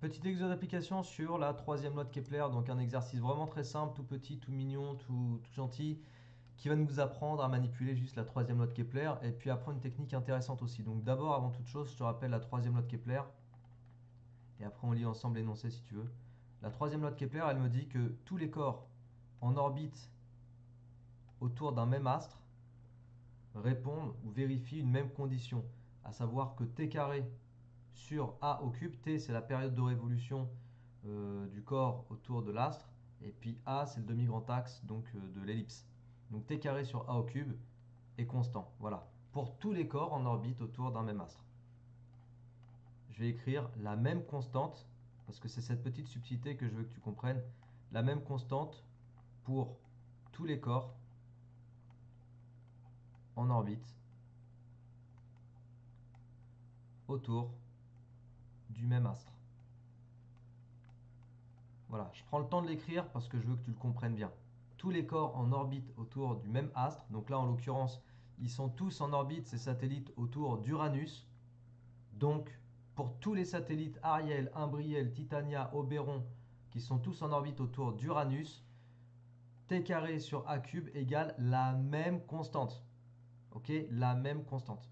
Petit exo d'application sur la troisième loi de Kepler, donc un exercice vraiment très simple, tout petit, tout mignon, tout gentil, qui va nous apprendre à manipuler juste la troisième loi de Kepler et puis apprendre une technique intéressante aussi. Donc d'abord, avant toute chose, je te rappelle la troisième loi de Kepler et après on lit ensemble l'énoncé si tu veux. La troisième loi de Kepler, elle me dit que tous les corps en orbite autour d'un même astre répondent ou vérifient une même condition, à savoir que t carré sur a au cube, t c'est la période de révolution du corps autour de l'astre, et puis a c'est le demi-grand axe donc de l'ellipse. Donc t carré sur a au cube est constant, voilà, pour tous les corps en orbite autour d'un même astre. Je vais écrire la même constante, parce que c'est cette petite subtilité que je veux que tu comprennes, la même constante pour tous les corps en orbite autour du même astre. Voilà, je prends le temps de l'écrire parce que je veux que tu le comprennes bien. Tous les corps en orbite autour du même astre, donc là en l'occurrence, ils sont tous en orbite, ces satellites, autour d'Uranus. Donc, pour tous les satellites Ariel, Imbriel, Titania, Oberon, qui sont tous en orbite autour d'Uranus, t carré sur a cube égale la même constante. Ok, la même constante.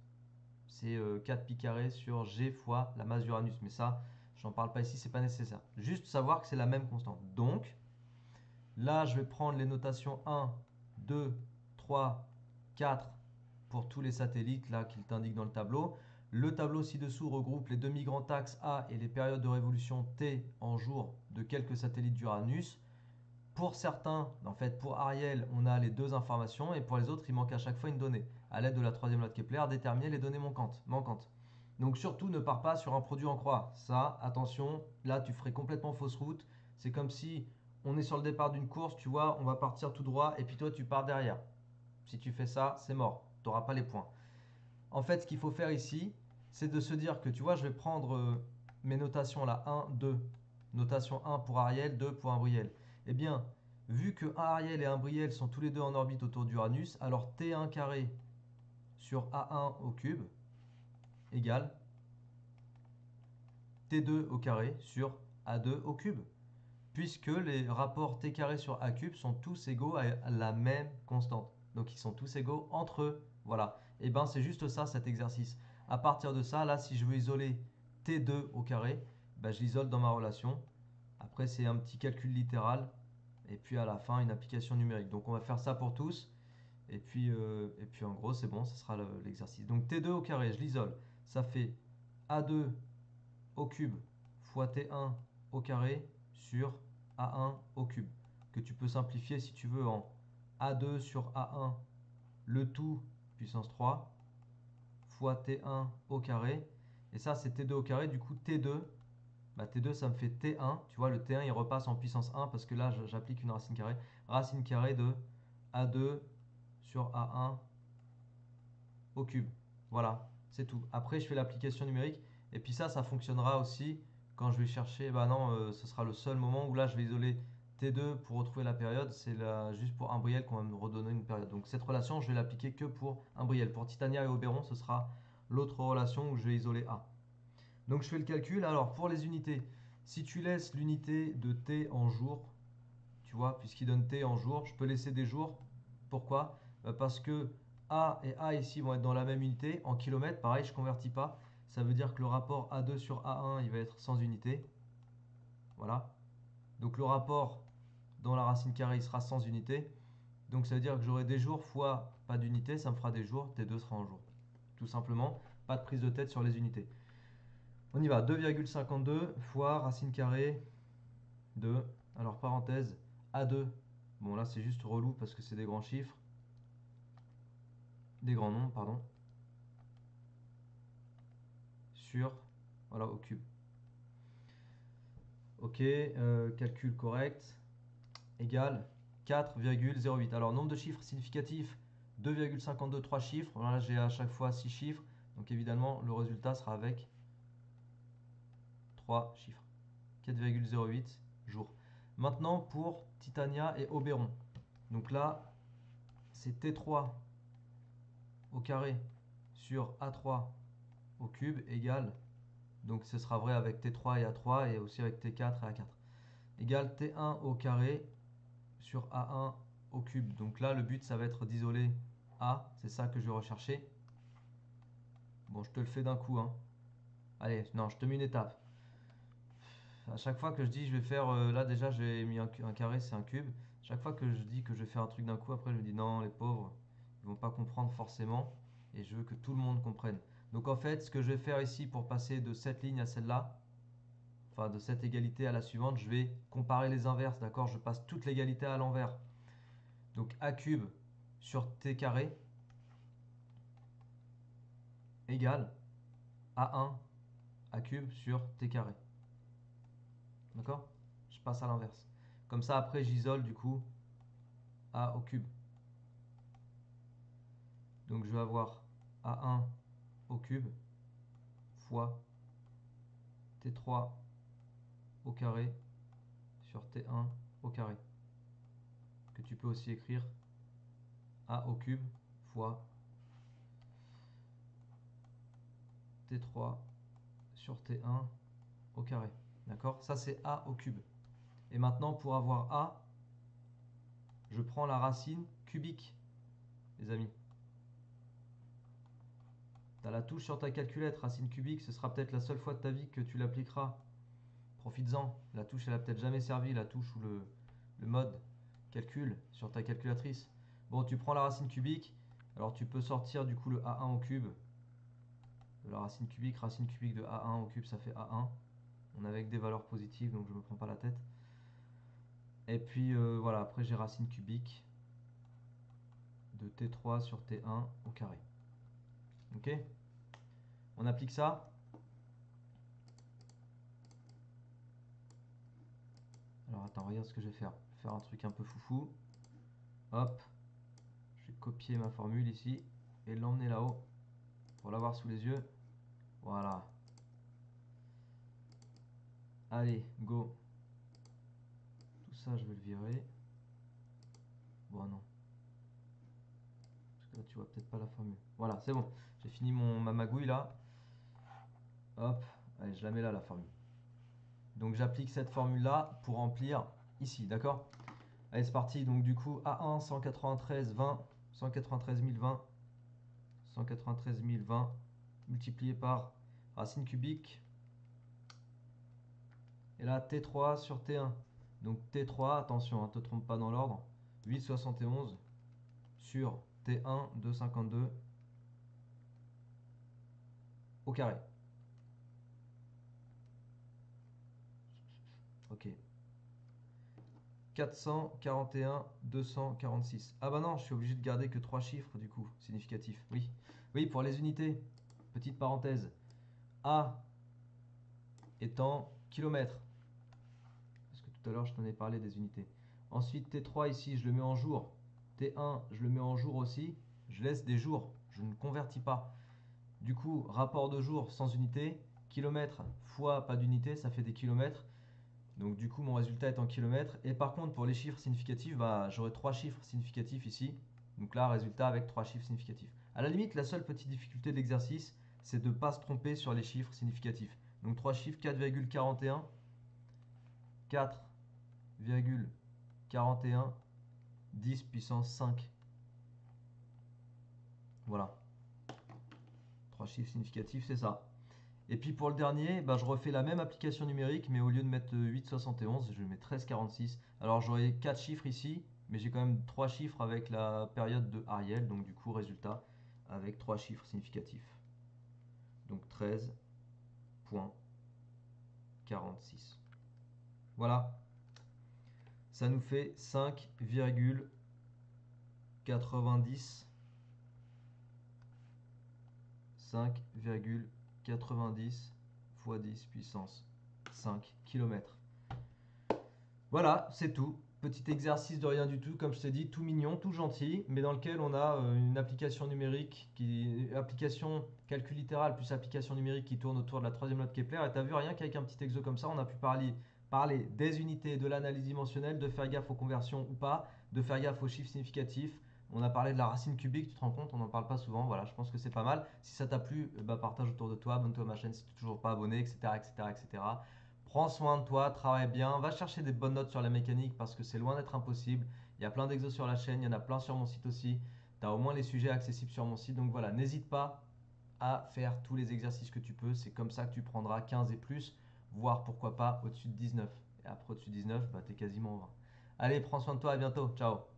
C'est 4 pi carré sur g fois la masse d'Uranus. Mais ça, j'en parle pas ici, c'est pas nécessaire. Juste savoir que c'est la même constante. Donc, là, je vais prendre les notations 1, 2, 3, 4 pour tous les satellites là qu'il t'indique dans le tableau. Le tableau ci-dessous regroupe les demi-grands axes A et les périodes de révolution T en jours de quelques satellites d'Uranus. Pour certains, en fait pour Ariel, on a les deux informations et pour les autres, il manque à chaque fois une donnée. À l'aide de la troisième loi de Kepler, déterminer les données manquantes. Donc surtout, ne pars pas sur un produit en croix. Ça, attention, là tu ferais complètement fausse route. C'est comme si on est sur le départ d'une course, tu vois, on va partir tout droit et puis toi tu pars derrière. Si tu fais ça, c'est mort. Tu n'auras pas les points. En fait, ce qu'il faut faire ici, c'est de se dire que tu vois, je vais prendre mes notations là, 1, 2. Notation 1 pour Ariel, 2 pour Imbriel. Eh bien, vu que Ariel et Imbriel sont tous les deux en orbite autour d'Uranus, alors T1 carré sur A1 au cube égale T2 au carré sur A2 au cube. Puisque les rapports T carré sur A cube sont tous égaux à la même constante. Donc ils sont tous égaux entre eux. Voilà. Et bien c'est juste ça cet exercice. À partir de ça, là si je veux isoler T2 au carré, ben, je l'isole dans ma relation. Après c'est un petit calcul littéral. Et puis à la fin une application numérique. Donc on va faire ça pour tous. Et puis en gros c'est bon, ce sera l'exercice. Donc T2 au carré, je l'isole. Ça fait A2 au cube fois T1 au carré sur A1 au cube, que tu peux simplifier si tu veux en A2 sur A1 le tout puissance 3 fois T1 au carré. Et ça c'est T2 au carré, du coup T2, bah, T2 ça me fait T1, tu vois le T1 il repasse en puissance 1 parce que là j'applique une racine carrée de A2 sur A1 au cube. Voilà, c'est tout. Après, je fais l'application numérique. Et puis ça fonctionnera aussi quand je vais chercher. Bah non, ce sera le seul moment où là, je vais isoler T2 pour retrouver la période. C'est juste pour Imbriel qu'on va me redonner une période. Donc cette relation, je vais l'appliquer que pour Imbriel. Pour Titania et Oberon, ce sera l'autre relation où je vais isoler A. Donc je fais le calcul. Alors pour les unités, si tu laisses l'unité de T en jours, tu vois, puisqu'il donne T en jours, je peux laisser des jours. Pourquoi? Parce que A et A ici vont être dans la même unité. En kilomètres, pareil, je ne convertis pas. Ça veut dire que le rapport A2 sur A1, il va être sans unité. Voilà. Donc le rapport dans la racine carrée, il sera sans unité. Donc ça veut dire que j'aurai des jours fois pas d'unité, ça me fera des jours, T2 sera en jours. Tout simplement, pas de prise de tête sur les unités. On y va, 2,52 fois racine carrée de, alors parenthèse, A2. Bon là c'est juste relou parce que c'est des grands chiffres. Des grands nombres, pardon, sur, voilà, au cube. Ok, calcul correct, égale 4,08. Alors, nombre de chiffres significatifs, 2,52, 3 chiffres. Là, j'ai à chaque fois 6 chiffres. Donc, évidemment, le résultat sera avec 3 chiffres. 4,08 jours. Maintenant, pour Titania et Oberon. Donc là, c'est T3 au carré sur A3 au cube égale Donc ce sera vrai avec T3 et A3 et aussi avec T4 et A4. Égale T1 au carré sur A1 au cube. Donc là, le but, ça va être d'isoler A. C'est ça que je vais rechercher. Bon, je te le fais d'un coup, hein. Allez, non, je te mets une étape. À chaque fois que je dis je vais faire, là déjà j'ai mis un carré, c'est un cube. Chaque fois que je dis que je vais faire un truc d'un coup, après je me dis non, les pauvres, ils vont pas comprendre forcément. Et je veux que tout le monde comprenne. Donc en fait, ce que je vais faire ici pour passer de cette ligne à celle-là, enfin de cette égalité à la suivante, je vais comparer les inverses, d'accord? Je passe toute l'égalité à l'envers. Donc a cube sur t carré égale a1 a cube sur t carré. D'accord? Je passe à l'inverse. Comme ça, après, j'isole du coup a au cube. Donc je vais avoir a1 au cube fois t3 au carré sur t1 au carré. Que tu peux aussi écrire a au cube fois t3 sur t1 au carré. D'accord? Ça c'est a au cube. Et maintenant pour avoir a, je prends la racine cubique, les amis. Tu as la touche sur ta calculette, racine cubique, ce sera peut-être la seule fois de ta vie que tu l'appliqueras. Profites-en. La touche, elle a peut-être jamais servi, la touche ou le mode calcul sur ta calculatrice. Bon, tu prends la racine cubique. Alors, tu peux sortir du coup le A1 au cube de la racine cubique. Racine cubique de A1 au cube, ça fait A1. On est avec des valeurs positives, donc je ne me prends pas la tête. Et puis, voilà, après, j'ai racine cubique de T3 sur T1 au carré. Ok? On applique ça. Alors, attends, regarde ce que je vais faire. Je vais faire un truc un peu foufou. Hop. Je vais copier ma formule ici et l'emmener là-haut pour l'avoir sous les yeux. Voilà. Allez, go. Tout ça, je vais le virer. Bon, non. Parce que là, tu vois peut-être pas la formule. Voilà, c'est bon. J'ai fini ma magouille là. Hop. Allez, je la mets là, la formule. Donc, j'applique cette formule là pour remplir ici, d'accord? Allez, c'est parti. Donc, du coup, A1, 193, 20, 193 020, 193 020 multiplié par racine cubique. Et là, T3 sur T1. Donc T3, attention, ne te trompe pas dans l'ordre. 8,71 sur T1, 2,52 au carré. Ok. 441, 246. Ah bah non, je suis obligé de garder que 3 chiffres du coup, significatifs. Oui. Oui, pour les unités. Petite parenthèse. A étant kilomètres. Parce que tout à l'heure, je t'en ai parlé des unités. Ensuite, T3 ici, je le mets en jours. T1, je le mets en jours aussi. Je laisse des jours. Je ne convertis pas. Du coup, rapport de jours sans unité. Kilomètres fois pas d'unité, ça fait des kilomètres. Donc du coup, mon résultat est en kilomètres. Et par contre, pour les chiffres significatifs, bah, j'aurai 3 chiffres significatifs ici. Donc là, résultat avec 3 chiffres significatifs. À la limite, la seule petite difficulté de l'exercice, c'est de ne pas se tromper sur les chiffres significatifs. Donc 3 chiffres, 4,41, 4,41, 10 puissance 5. Voilà. 3 chiffres significatifs, c'est ça. Et puis pour le dernier, bah, je refais la même application numérique, mais au lieu de mettre 8,71, je mets 13,46. Alors j'aurai 4 chiffres ici, mais j'ai quand même 3 chiffres avec la période de Ariel, donc du coup résultat avec 3 chiffres significatifs. Donc 13,46. Voilà, ça nous fait 5,90 fois 10 puissance 5 km. Voilà, c'est tout. Petit exercice de rien du tout, comme je t'ai dit, tout mignon, tout gentil, mais dans lequel on a une application numérique, application calcul littéral plus application numérique qui tourne autour de la troisième loi de Kepler. Et tu as vu, rien qu'avec un petit exo comme ça, on a pu parler des unités, de l'analyse dimensionnelle, de faire gaffe aux conversions ou pas, de faire gaffe aux chiffres significatifs. On a parlé de la racine cubique, tu te rends compte, on n'en parle pas souvent. Voilà, je pense que c'est pas mal. Si ça t'a plu, bah, partage autour de toi, abonne-toi à ma chaîne si tu n'es toujours pas abonné, etc., etc., etc. Prends soin de toi, travaille bien, va chercher des bonnes notes sur la mécanique parce que c'est loin d'être impossible. Il y a plein d'exos sur la chaîne, il y en a plein sur mon site aussi. Tu as au moins les sujets accessibles sur mon site. Donc voilà, n'hésite pas à faire tous les exercices que tu peux. C'est comme ça que tu prendras 15 et plus, voire pourquoi pas au-dessus de 19. Et après au-dessus de 19, bah, tu es quasiment au 20. Allez, prends soin de toi, à bientôt. Ciao.